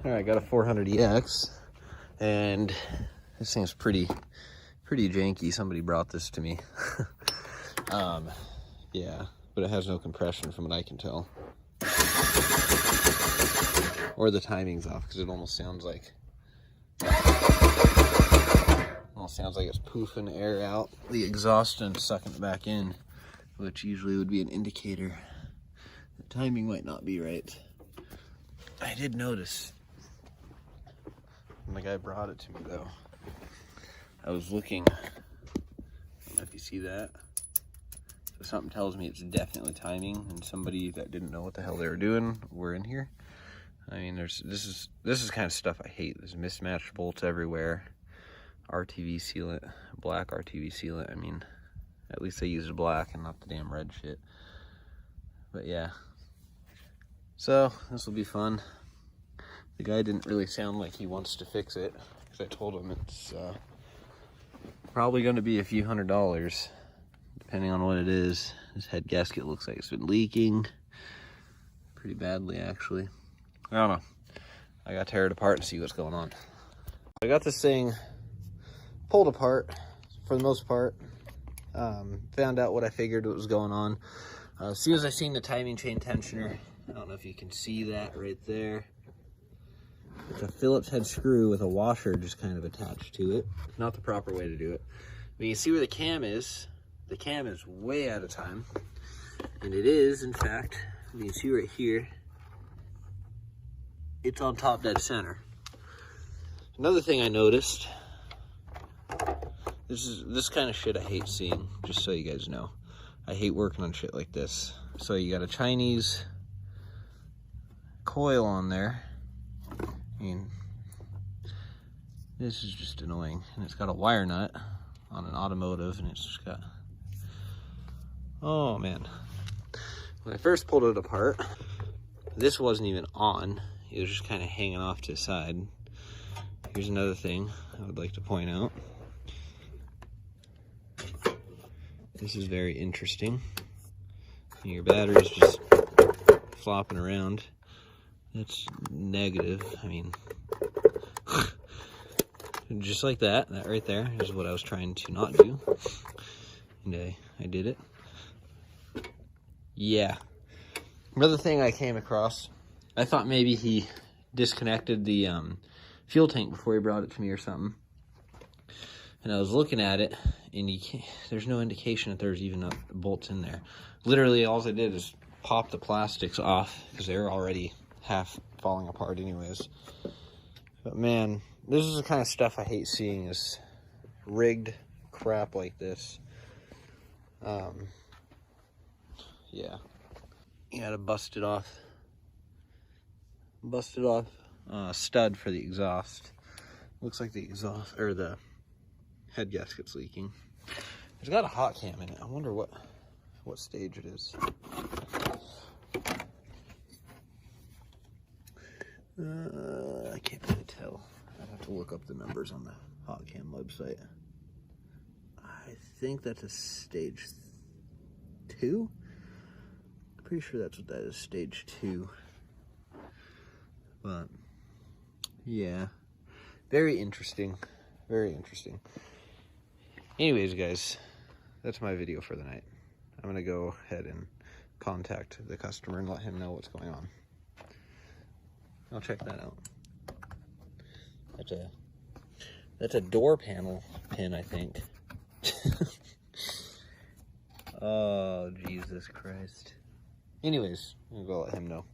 All right, got a 400EX, and this thing's pretty janky. Somebody brought this to me. Yeah, but it has no compression from what I can tell. Or the timing's off, because it almost sounds like it's poofing air out the exhaust and sucking it back in, which usually would be an indicator the timing might not be right. I did notice when the guy brought it to me, though, I was looking, I don't know if you see that. So something tells me it's definitely timing, and somebody that didn't know what the hell they were doing were in here. I mean, this is kind of stuff I hate. There's mismatched bolts everywhere. RTV sealant, black RTV sealant. I mean, at least they used black and not the damn red shit. But yeah. So this will be fun. The guy didn't really sound like he wants to fix it, because I told him it's probably going to be a few $100s, depending on what it is. This head gasket looks like it's been leaking pretty badly, actually. I don't know. I gotta tear it apart and see what's going on. I got this thing pulled apart for the most part. Found out what I figured what was going on. As soon as I seen the timing chain tensioner, I don't know if you can see that right there. It's a Phillips head screw with a washer just kind of attached to it. Not the proper way to do it. But you can see where the cam is. The cam is way out of time. And it is, in fact, you can see right here, it's on top dead center. Another thing I noticed, this kind of shit I hate seeing, just so you guys know. I hate working on shit like this. So you got a Chinese coil on there. I mean, this is just annoying. And it's got a wire nut on an automotive, and it's just got, oh man. When I first pulled it apart, this wasn't even on. It was just kind of hanging off to the side. Here's another thing I would like to point out. This is very interesting. Your battery's just flopping around. That's negative. I mean, just like that. That right there is what I was trying to not do. And I did it. Yeah. Another thing I came across, I thought maybe he disconnected the fuel tank before he brought it to me or something. And I was looking at it, and there's no indication that there's even bolts in there. Literally, all I did is pop the plastics off, because they were already half falling apart anyways. But man, this is the kind of stuff I hate seeing, is rigged crap like this. Yeah. You gotta bust it off stud for the exhaust. Looks like the exhaust, or the head gasket's leaking. It's got a hot cam in it. I wonder what stage it is. I can't really tell. I'd have to look up the numbers on the hot cam website. I think that's a stage 2. Pretty sure that's what that is, stage 2. But yeah, very interesting, very interesting. Anyways, guys, that's my video for the night. I'm gonna go ahead and contact the customer and let him know what's going on. I'll check that out. That's a door panel pin, I think. Oh, Jesus Christ. Anyways, I'm gonna go let him know.